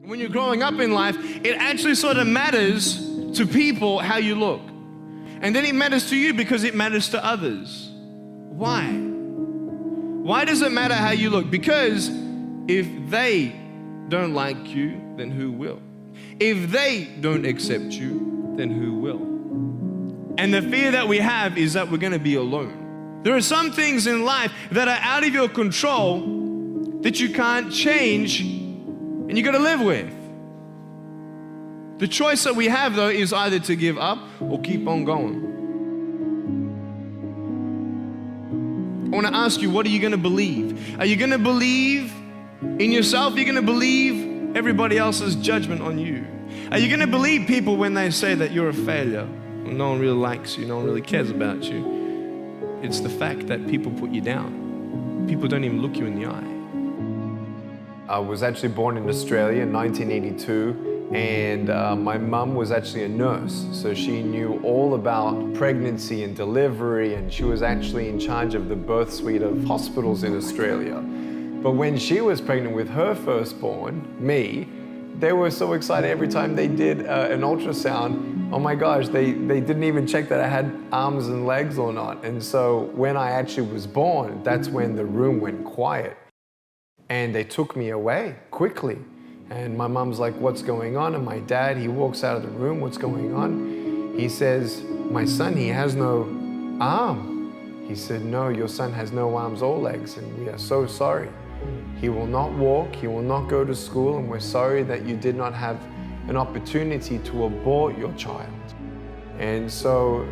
When you're growing up in life, it actually sort of matters to people how you look. And then it matters to you because it matters to others. Why? Why does it matter how you look? Because if they don't like you, then who will? If they don't accept you, then who will? And the fear that we have is that we're going to be alone. There are some things in life that are out of your control that you can't change and you got to live with. The choice that we have, though, is either to give up or keep on going. I want to ask you, what are you going to believe? Are you going to believe in yourself? Are you going to believe everybody else's judgment on you? Are you going to believe people when they say that you're a failure? No one really likes you, no one really cares about you. It's the fact that people put you down. People don't even look you in the eye. I was actually born in Australia in 1982, and my mum was actually a nurse, so she knew all about pregnancy and delivery, and she was actually in charge of the birth suite of hospitals in Australia. But when she was pregnant with her firstborn, me, they were so excited every time they did an ultrasound. Oh my gosh, they didn't even check that I had arms and legs or not. And so when I actually was born, that's when the room went quiet. And they took me away quickly. And my mom's like, what's going on? And my dad, he walks out of the room, what's going on? He says, my son, he has no arm. He said, no, your son has no arms or legs, and we are so sorry. He will not walk, he will not go to school, and we're sorry that you did not have an opportunity to abort your child. And so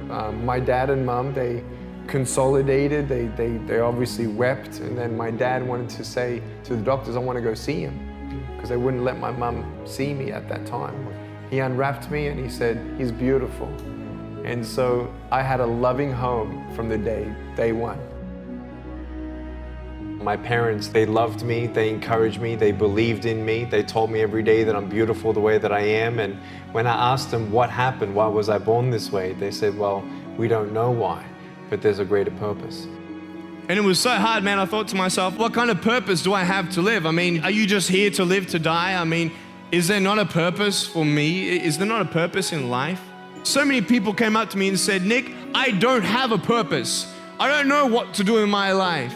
my dad and mom, they consolidated, they obviously wept, and then my dad wanted to say to the doctors, I want to go see him, because they wouldn't let my mom see me at that time. He unwrapped me and he said, he's beautiful. And so I had a loving home from the day one. My parents, they loved me, they encouraged me, they believed in me, they told me every day that I'm beautiful the way that I am. And when I asked them what happened, why was I born this way, they said, well, we don't know why, but there's a greater purpose. And it was so hard, man. I thought to myself, what kind of purpose do I have to live? I mean, are you just here to live to die? I mean, is there not a purpose for me? Is there not a purpose in life? So many people came up to me and said, Nick, I don't have a purpose. I don't know what to do in my life.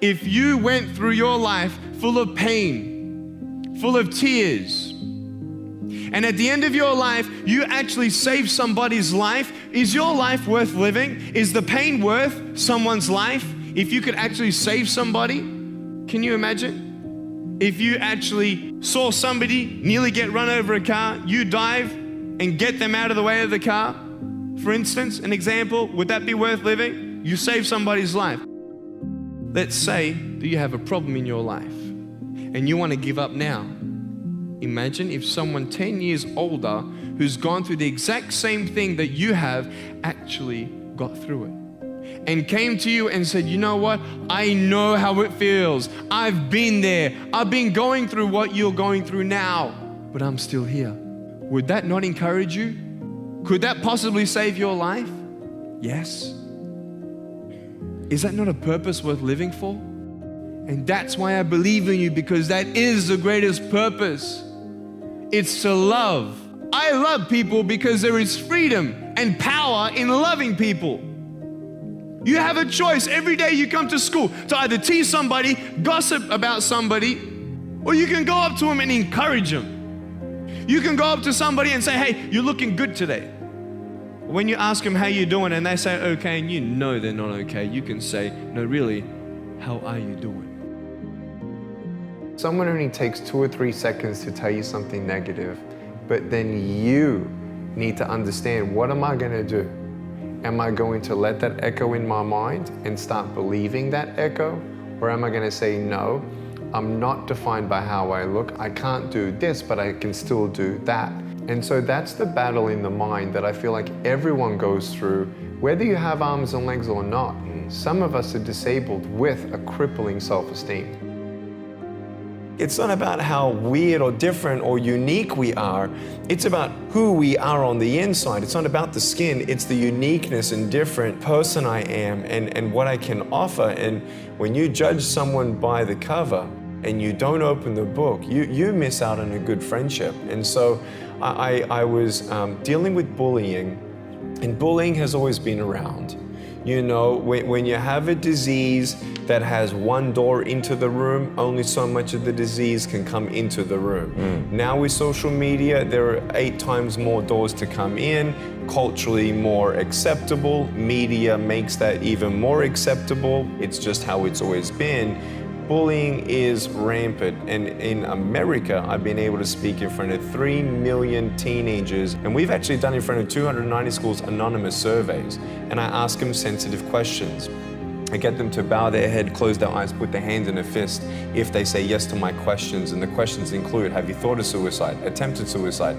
If you went through your life full of pain, full of tears, and at the end of your life, you actually saved somebody's life, is your life worth living? Is the pain worth someone's life? If you could actually save somebody, can you imagine? If you actually saw somebody nearly get run over a car, you dive and get them out of the way of the car, for instance, an example, would that be worth living? You save somebody's life. Let's say that you have a problem in your life and you want to give up now. Imagine if someone 10 years older who's gone through the exact same thing that you have actually got through it and came to you and said, you know what? I know how it feels. I've been there. I've been going through what you're going through now, but I'm still here. Would that not encourage you? Could that possibly save your life? Yes. Is that not a purpose worth living for? And that's why I believe in you, because that is the greatest purpose. It's to love. I love people because there is freedom and power in loving people. You have a choice every day you come to school to either tease somebody, gossip about somebody, or you can go up to them and encourage them. You can go up to somebody and say, hey, you're looking good today. When you ask them how you're doing and they say okay, and you know they're not okay, you can say, no, really, how are you doing? Someone only takes 2 or 3 seconds to tell you something negative, but then you need to understand, what am I going to do? Am I going to let that echo in my mind and start believing that echo? Or am I going to say, no, I'm not defined by how I look. I can't do this, but I can still do that. And so that's the battle in the mind that I feel like everyone goes through, whether you have arms and legs or not. Some of us are disabled with a crippling self-esteem. It's not about how weird or different or unique we are. It's about who we are on the inside. It's not about the skin. It's the uniqueness and different person I am and what I can offer. And when you judge someone by the cover, and you don't open the book, you miss out on a good friendship. And so I was dealing with bullying, and bullying has always been around. You know, when you have a disease that has one door into the room, only so much of the disease can come into the room. Now with social media, there are 8 times more doors to come in, culturally more acceptable. Media makes that even more acceptable. It's just how it's always been. Bullying is rampant, and in America, I've been able to speak in front of 3 million teenagers, and we've actually done in front of 290 schools anonymous surveys, and I ask them sensitive questions. I get them to bow their head, close their eyes, put their hands in a fist if they say yes to my questions, and the questions include, have you thought of suicide, attempted suicide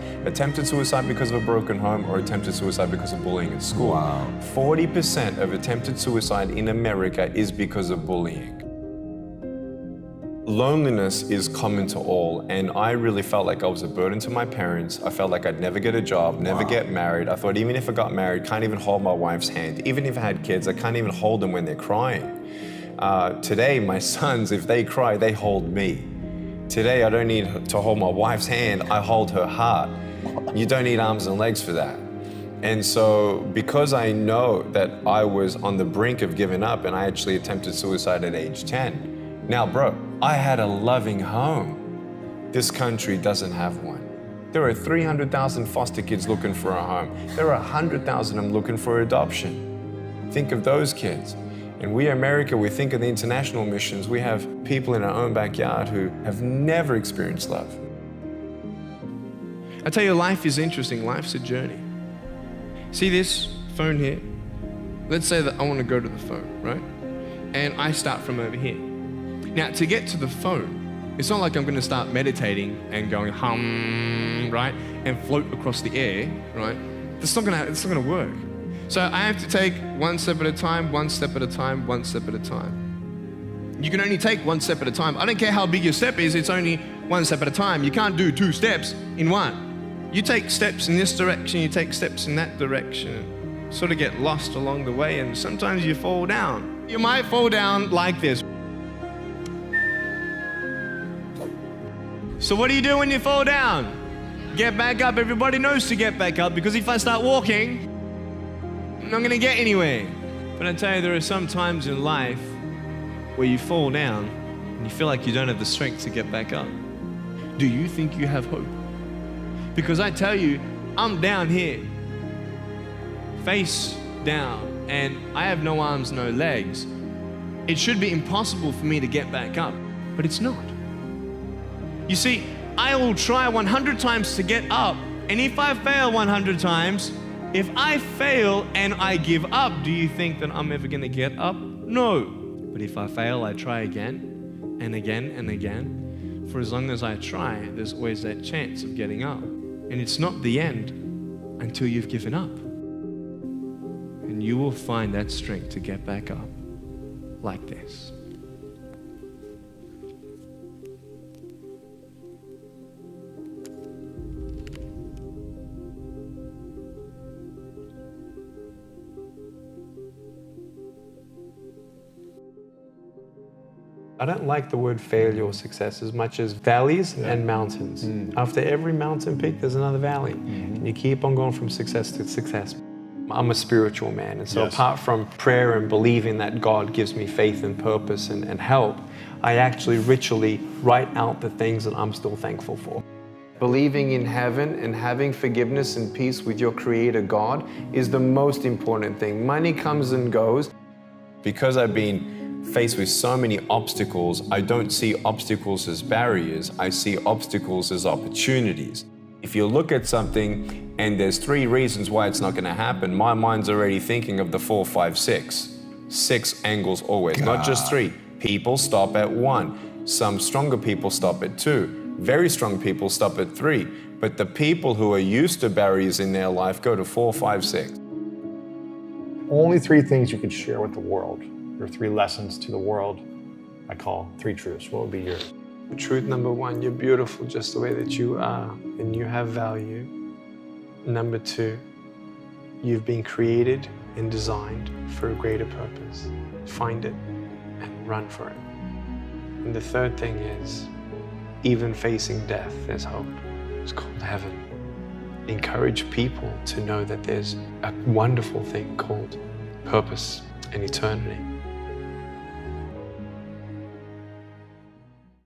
because of a broken home, or attempted suicide because of bullying at school? Wow. 40% of attempted suicide in America is because of bullying. Loneliness is common to all, and I really felt like I was a burden to my parents. I felt like I'd never get a job, never get married. I thought even if I got married, can't even hold my wife's hand. Even if I had kids, I can't even hold them when they're crying. Today, my sons, if they cry, they hold me. Today, I don't need to hold my wife's hand, I hold her heart. You don't need arms and legs for that. And so, because I know that I was on the brink of giving up, and I actually attempted suicide at age 10, now, bro, I had a loving home. This country doesn't have one. There are 300,000 foster kids looking for a home. There are 100,000 of them looking for adoption. Think of those kids. And we, America, we think of the international missions. We have people in our own backyard who have never experienced love. I tell you, life is interesting. Life's a journey. See this phone here? Let's say that I want to go to the phone, right? And I start from over here. Now, to get to the phone, it's not like I'm going to start meditating and going hum, right, and float across the air, right? It's not going to work. So I have to take one step at a time, one step at a time, one step at a time. You can only take one step at a time. I don't care how big your step is, it's only one step at a time. You can't do 2 steps in one. You take steps in this direction, you take steps in that direction. Sort of get lost along the way, and sometimes you fall down. You might fall down like this. So what do you do when you fall down? Get back up. Everybody knows to get back up, because if I start walking, I'm not gonna get anywhere. But I tell you, there are some times in life where you fall down and you feel like you don't have the strength to get back up. Do you think you have hope? Because I tell you, I'm down here, face down, and I have no arms, no legs. It should be impossible for me to get back up, but it's not. You see, I will try 100 times to get up, and if I fail 100 times, if I fail and I give up, do you think that I'm ever gonna get up? No. But if I fail, I try again and again and again. For as long as I try, there's always that chance of getting up. And it's not the end until you've given up. And you will find that strength to get back up like this. I don't like the word failure or success as much as valleys and mountains. After every mountain peak, there's another valley. And you keep on going from success to success. I'm a spiritual man, and so apart from prayer and believing that God gives me faith and purpose and help, I actually ritually write out the things that I'm still thankful for. Believing in heaven and having forgiveness and peace with your Creator God is the most important thing. Money comes and goes. Because I've been faced with so many obstacles, I don't see obstacles as barriers, I see obstacles as opportunities. If you look at something and there's 3 reasons why it's not gonna happen, my mind's already thinking of the 4, 5, 6. 6 angles always, not just 3. People stop at 1. Some stronger people stop at 2. Very strong people stop at 3. But the people who are used to barriers in their life go to 4, 5, 6. Only 3 things you could share with the world. Your 3 lessons to the world, I call 3 truths. What would be yours? Truth number 1, you're beautiful just the way that you are, and you have value. Number 2, you've been created and designed for a greater purpose. Find it and run for it. And the third thing is, even facing death, there's hope. It's called heaven. Encourage people to know that there's a wonderful thing called purpose and eternity.